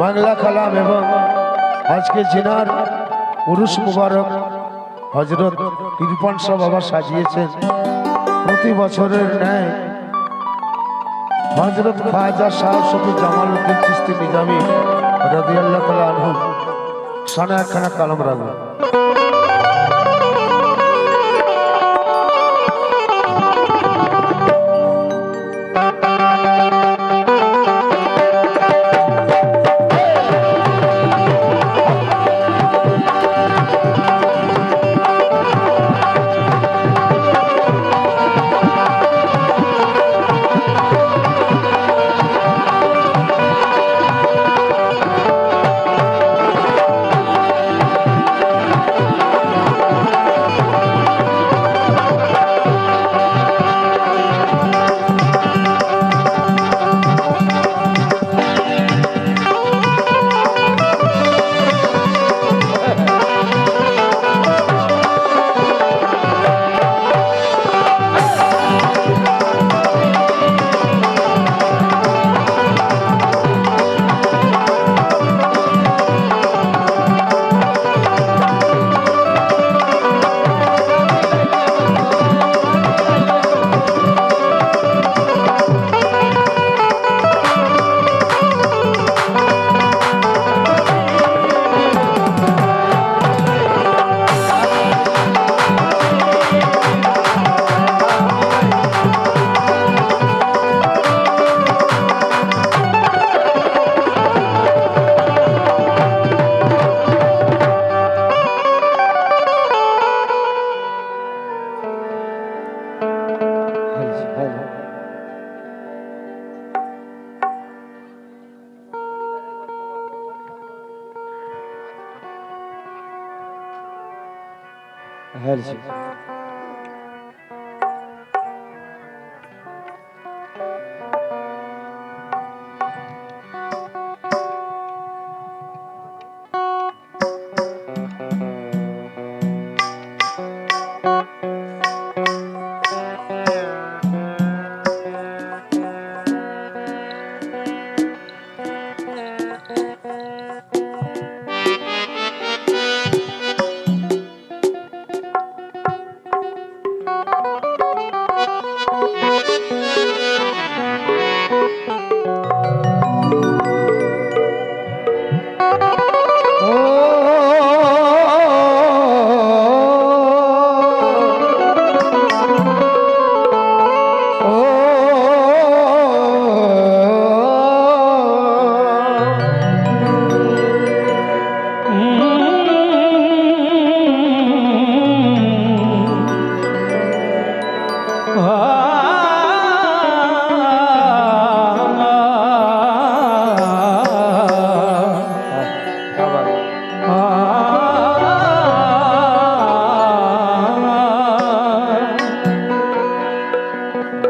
বাংলা কালাম এবং আজকে জিনার উরুস মুবারক হযরত ইরফান শাহ বাবা সাজিয়েছেন প্রতি বছরের ন্যায় হযরত খাজা শাহ শফি জামালউদ্দিন চিশতি নিজামী রাদিয়াল্লাহু তাআলা আনহু সানা একখানা কালাম রাখবেন।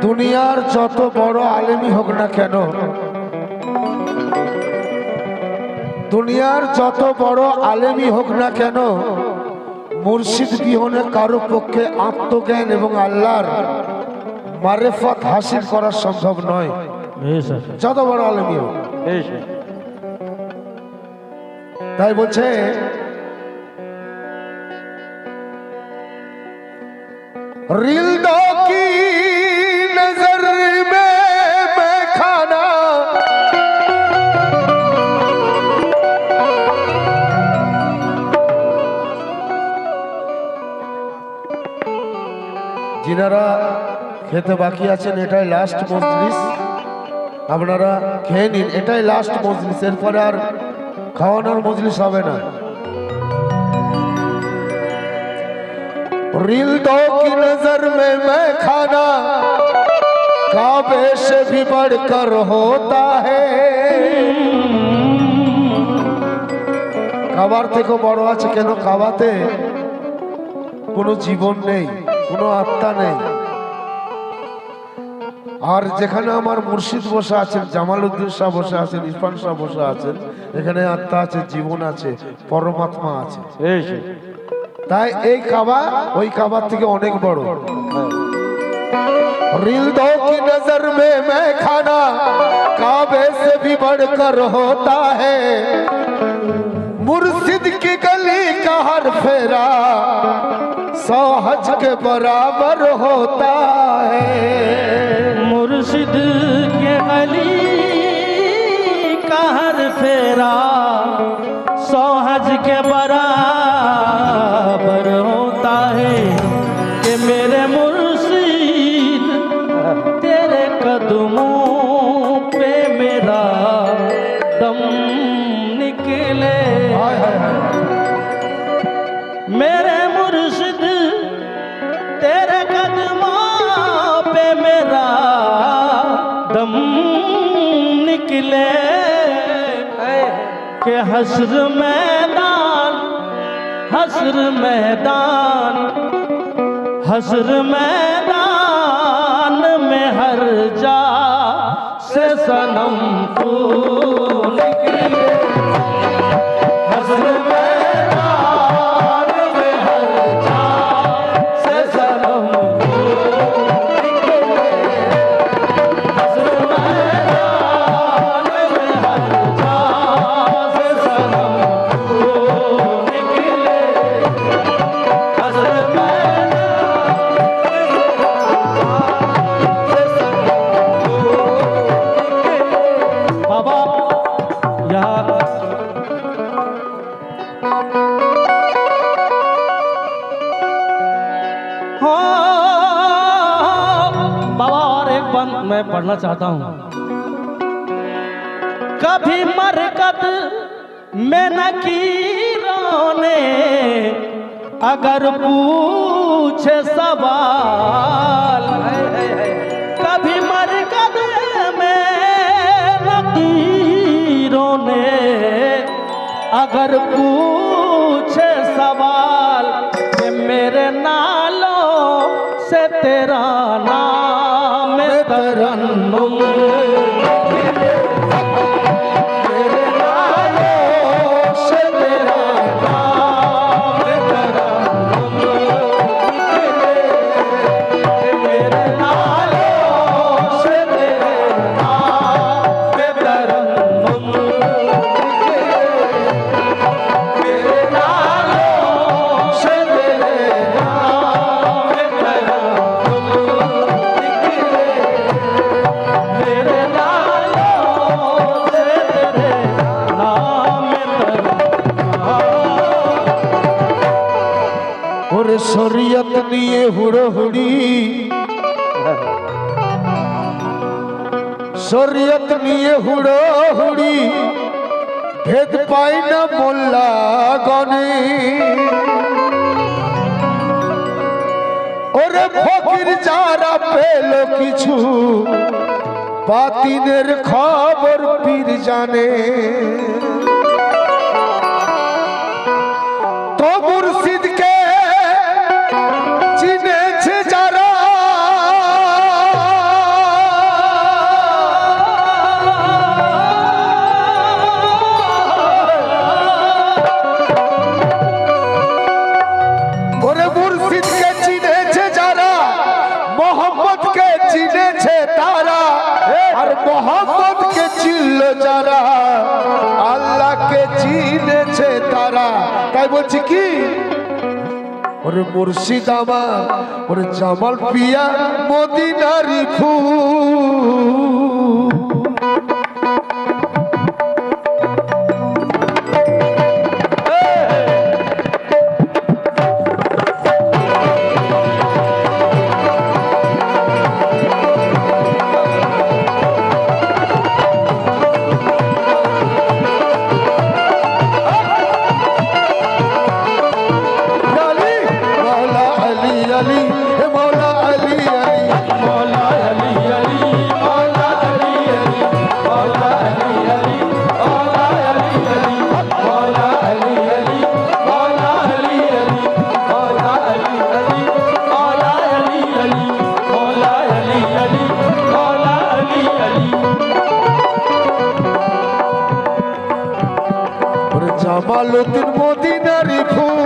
দুনিয়ার যত বড় আলেমই হোক না কেন, দুনিয়ার যত বড় আলেমই হোক না কেন, মুর্শিদ বিহনে কারো পক্ষে আত্মজ্ঞান এবং আল্লাহর মারেফত হাসিল করা সম্ভব নয়, যত বড় আলেমই হোক। তাই বলছে রিলদো কি নজর মে मैं खाना जिनारा খেতে বাকি আছেন এটাই লাস্ট মজলিস, আপনারা খেয়ে নিন, এটাই লাস্ট মজলিস, এরপরে আর খাওয়ানোর মজলিস হবে না। रिल्दो की नजर में मैं खाना काबे से भी बढ़कर होता है। কাবার থেকে বড় আছে কেন? কাবাতে কোনো জীবন নেই, কোনো আত্মা নেই। আর যেখানে আমার মুর্শিদ বসে আছেন, জামালউদ্দিন শাহ বসে আছেন, ইরফান শাহ বসে আছেন, এখানে আত্মা আছে, জীবন আছে, পরমাত্মা আছে। তাই এই কাবা ওই কাবার থেকে অনেক বড়। रिल्दों की नजर में मैं खाना काबे से भी बढ़कर होता है। मुर्शिद की गली का हर फेरा 100 हज के बराबर होता है। मुर्शिद के गली का हर फेरा 100 हज के बराबर होता है कि मेरे मुर्शिद तेरे कदमों पे मेरा दम निकले। मेरे मुर्शिद तेरे कदमों पे मेरा दम निकले कि हश्र मैदान हश्र मैदान हश्र मैदान में हर जा से सनम तू निकले। हश्र मैदान में हर जा से सनम तू निकले। हश्र मैदान में हर जा से सनम तू निकले। हश्र बाबा यहाँ बाबा और एक बंद मैं पढ़ना चाहता हूँ। कभी मरकत में नकीरों ने अगर पूछे सवाल, कभी मरकत में नकीरों ने अगर पूछे सवाल कि मेरे नालों से तेरा नाम तरन्नुम, मेरे नालों से तेरा नाम तरन्नुम, मेरे नालों से तेरे नाम तरन्नुम, मेरे नालों से तेरे नाम तरन्नुम, मेरे नालों से तेरे नाम तरन्नुम। और शरीयत निये हुड़ोहुड़ी, शरीयत निये हुड़ोहुड़ी भेद पाई ना मोल्ला गने। ওরে ফকির যারা পেল কিছু বাতিনের খবর পীর জানে। তো মুর্শিদকে চিনেছে যারা ওরে মুর্শিদকে চিনেছে যারা মোহাম্মদকে চিনেছে তারা আর মোহাম্মদকে চিনল যারা আল্লাহকে চিনেছে তারা। তাই বলছি কি ওরে মুর্শিদ আমার ওরে জামাল পিয়া মদিনারি ফুল। জামালউদ্দিন মদিনারি ফুল,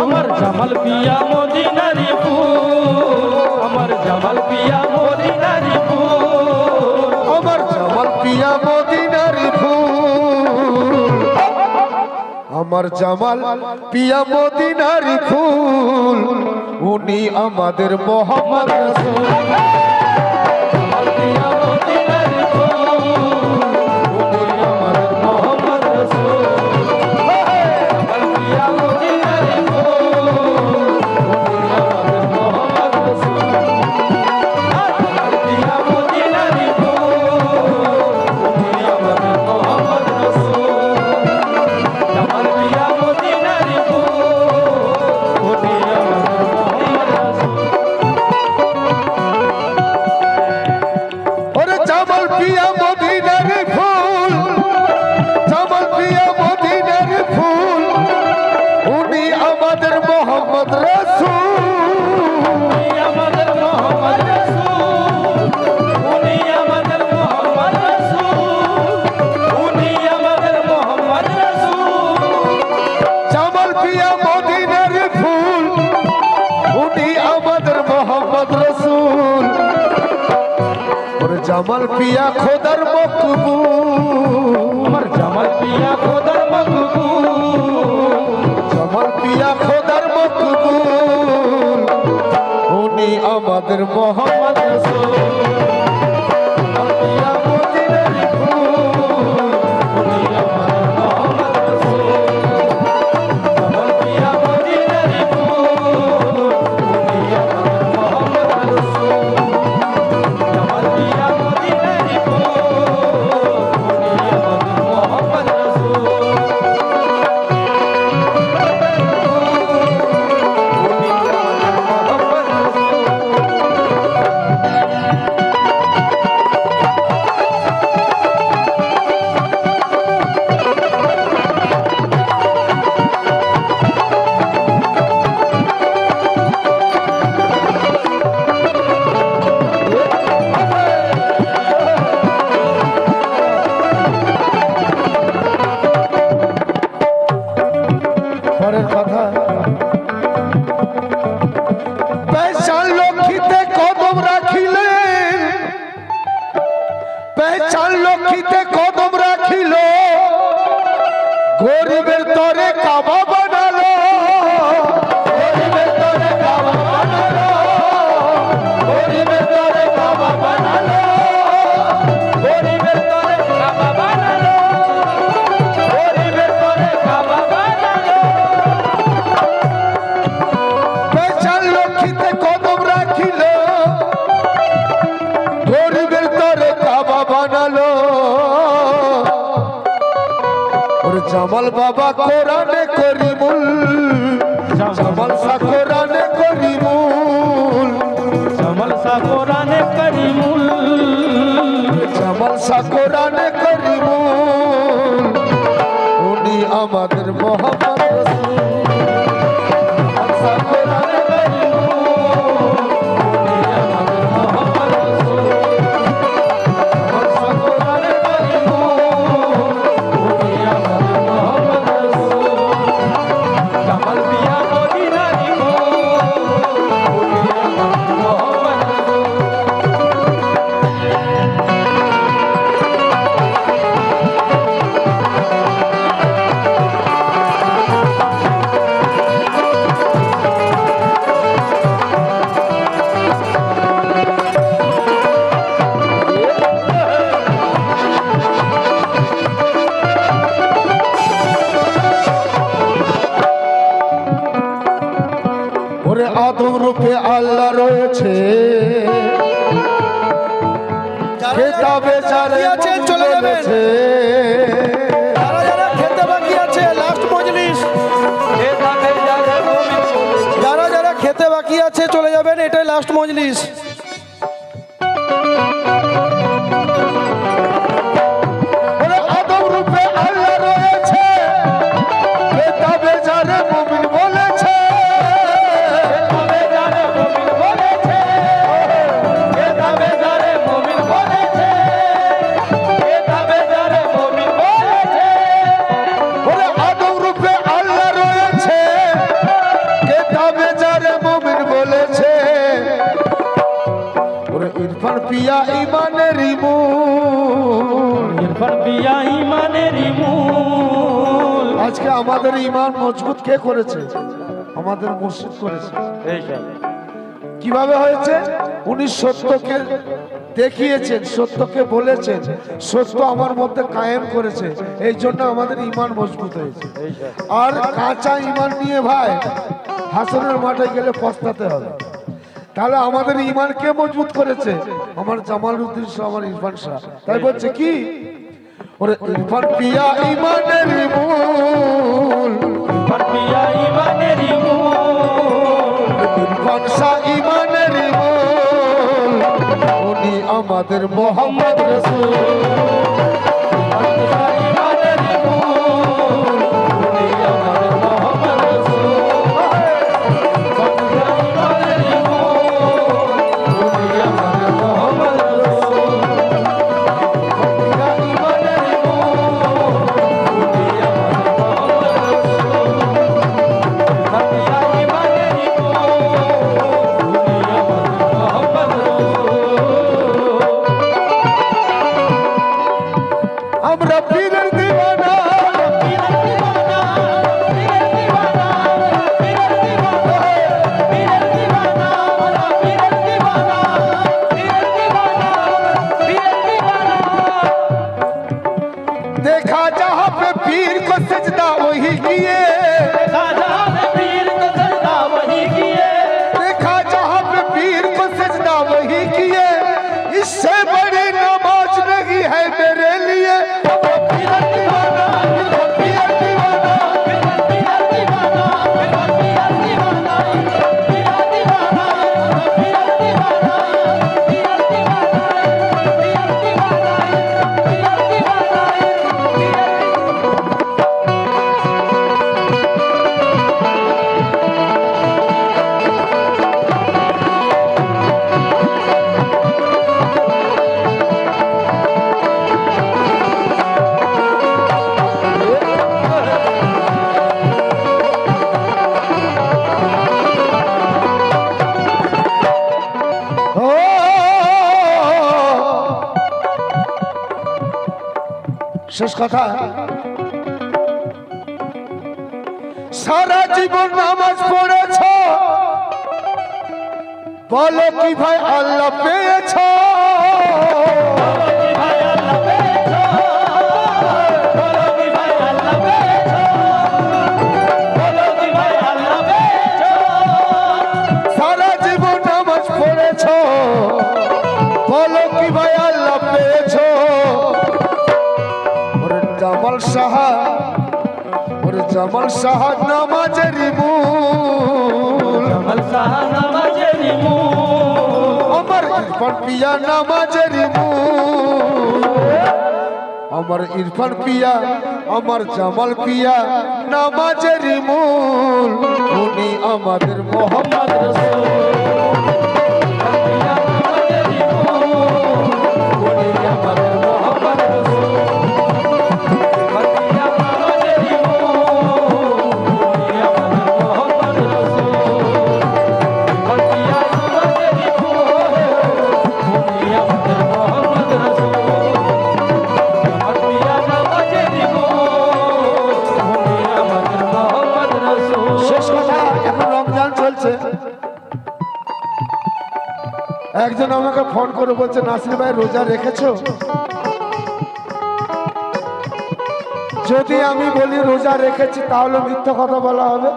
আমার জামাল পিয়া মদিনারি ফুল, আমার জামাল পিয়া আমার জামাল পিয়া মদিনারি ফুল উনি আমাদের মোহাম্মদ রাসূল জামাল পিয়া মদিনারি ফুল উনি আমাদের মোহাম্মদ রাসূল জামাল পিয়া মদিনারি ফুল উনি আমাদের মোহাম্মদ রাসূল জামাল পিয়া মদিনারি ফুল উনি আমাদের মোহাম্মদ রাসূল জামাল পিয়া মদিনারি ফুল উনি আমাদের মোহাম্মদ রাসূল ওরে জামাল পিয়া মদিনারি ফুল জামাল পিয়া মদিনারি ফুল উনি আমাদের মোহাম্মদ রাসূল আমাদের মোহাম্মদ রাসূল উনি আমাদের মোহাম্মদ রাসূল উনি আমাদের মোহাম্মদ রাসূল জামাল পিয়া মদিনারি ফুল উনি আমাদের মোহাম্মদ রাসূল ওরে জামাল পিয়া খোদার মকবুল আমার জামাল পিয়া খোদার মকবুল জামাল পিয়া খোদার মকবুল উনি আমাদের মোহাম্মদ রাসূল জামাল পিয়া মদিনারি ফুল উনি আমাদের মোহাম্মদ রাসূল জামাল পিয়া মদিনারি ফুল উনি আমাদের মোহাম্মদ রাসূল জামাল পিয়া মদিনারি ফুল উনি আমাদের মোহাম্মদ রাসূল পরের কথা পেশান লক্ষ্মীতে কদম রাখিলেন পেশান লক্ষ্মীতে কদম রাখিল গরিবের তরে কাবা বানালো গরিবের তরে কাবা বানালো গরিবের তরে কাবা বানালো গরিবের তরে কাবা বানালো গরিবের তরে কাবা বানালো পেশান লক্ষ্মীতে কদম রাখিল গরিবের তরে কাবা বানালো ওরে জামাল বাবা কোরআনে করিমুল জামাল সা কোরআনে করিমুল জামাল সা কোরআনে করিমুল জামাল সা কোরআনে করিমুল উনি আমাদের মোহাম্মদ রাসূল জামাল সা কোরআনে করিমুল উনি আমাদের মোহাম্মদ রাসূল জামাল সা কোরআনে করিমুল উনি আমাদের মোহাম্মদ রাসূল জামাল পিয়া মদিনারি ফুল উনি আমাদের মোহাম্মদ রাসূল ওরে আদম রূপে আল্লাহ রয়েছে খেতাবে যারে আছে, চলে যাবেন। বলেছে যারা যারা খেতে বাকি আছে লাস্ট মজলিস খেতাবে যারে মুমিন বলেছে যারা যারা খেতে বাকি আছে চলে যাবেন, এটাই লাস্ট মজলিস। ওরে আদম রূপে আল্লাহ রয়েছে খেতাবে যারে মুমিন বলেছে খেতাবে যারে মুমিন বলেছে খেতাবে যারে মুমিন বলেছে খেতাবে যারে মুমিন বলেছে ওরে আদম রূপে আল্লাহ রয়েছে খেতাবে যারে মুমিন বলেছে ওরে ইরফান পিয়া ইমানের মূল ইরফান পিয়া ইমানের মূল আজকে আজকে আমাদের ইমান মজবুত কে করেছে? আমাদের মুর্শিদ করেছে। কিভাবে হয়েছে? উনি সত্যকে দেখিয়েছেন, সত্যকে বলেছেন, সত্য আমার মধ্যে কায়েম করেছে, এই জন্য আমাদের ইমান মজবুত হয়েছে। আর কাঁচা ইমান নিয়ে ভাই হাসনের মাঠে গেলে পস্তাতে হবে। তাহলে আমাদের ইমান কে মজবুত করেছে? আমার জামালউদ্দিন শাহ, আমার ইরফান শাহ। তাই বলছে কি, ওরে ইরফান পিয়া ইমানের মূল, ইরফান শাহ ইমানের মূল, উনি আমাদের মোহাম্মদ রাসূল। আমরা পীরের দিওয়ানা, देखा जहाँ पे पीर को सजदा वही किए, देखा जहाँ पे पीर को सजदा वही किए, इससे बड़ी नमाज नहीं है मेरे लिए। শেষ কথা, সারা জীবন নামাজ পড়েছ, বলো কি ভাই আল্লাহ পেয়েছ? সারা জীবন নামাজ পড়েছ, বলো কি ভাই আল্লাহ পেয়েছ? জামাল শাহ, ওরে জামাল শাহ নামাজের মূল, আমার ইরফান পিয়া নামাজের মূল, আমার ইরফান পিয়া, আমার জামাল পিয়া নামাজের মূল, উনি আমাদের মোহাম্মদ রাসূল। একজন আমাকে ফোন করে বলছে, নাসির ভাই রোজা রেখেছো? যদি আমি বলি রোজা রেখেছি তাহলে মিথ্যা কথা বলা হবে,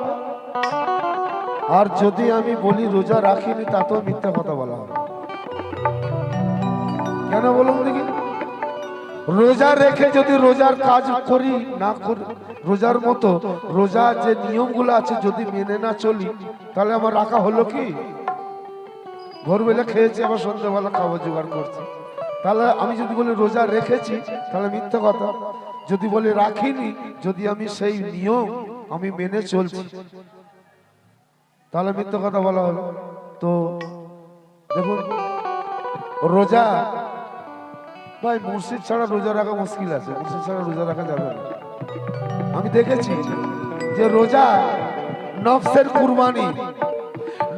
আর যদি আমি বলি রোজা রাখিনি তাতেও মিথ্যা কথা বলা হবে। কেন বলুন দেখি? রোজা রেখে যদি রোজার কাজ করি না করি, রোজার মতো রোজা যে নিয়মগুলো আছে যদি মেনে না চলি, তাহলে আমার রাখা হলো কি? ভোরবেলা খেয়েছি, আবার সন্ধ্যাবেলা খাবার জোগাড় করছি। তাহলে আমি যদি বলি রোজা রেখেছি তাহলে মিথ্যা কথা, যদি বলি রাখিনি, যদি আমি সেই নিয়ম আমি মেনে চলছি তাহলে মিথ্যা কথা বলা হলো। তো দেখুন, রোজা ভাই মুর্শিদ ছাড়া রোজা রাখা মুশকিল আছে, মুর্শিদ ছাড়া রোজা রাখা যাবে না। আমি দেখেছি যে রোজা নফসের কুরবানি,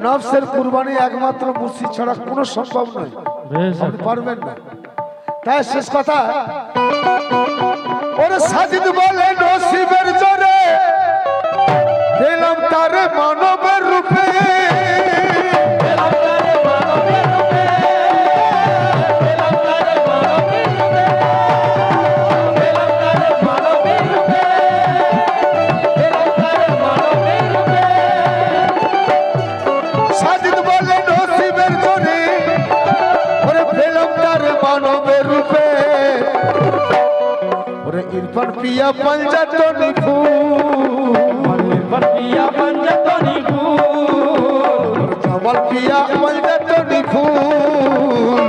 নফসের কুরবানি একমাত্র মুর্শিদ ছাড়া কোনো সম্ভব নয়, আপনি পারবেন না। তাই শেষ কথা, ওরে সাজিদ বলে নসিবের জোরে তারে মানবের রূপে সাজিদ বলে নসিবের জনে ওরে পেলাম তারে মানবের রূপে ওরে ইরফান পিয়া পঞ্জাতনি ফুল पिया पंजतनी फूल কামাল পিয়া পঞ্জাতনি ফুল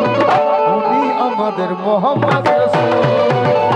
উনি আমাদের মোহাম্মদ রাসূল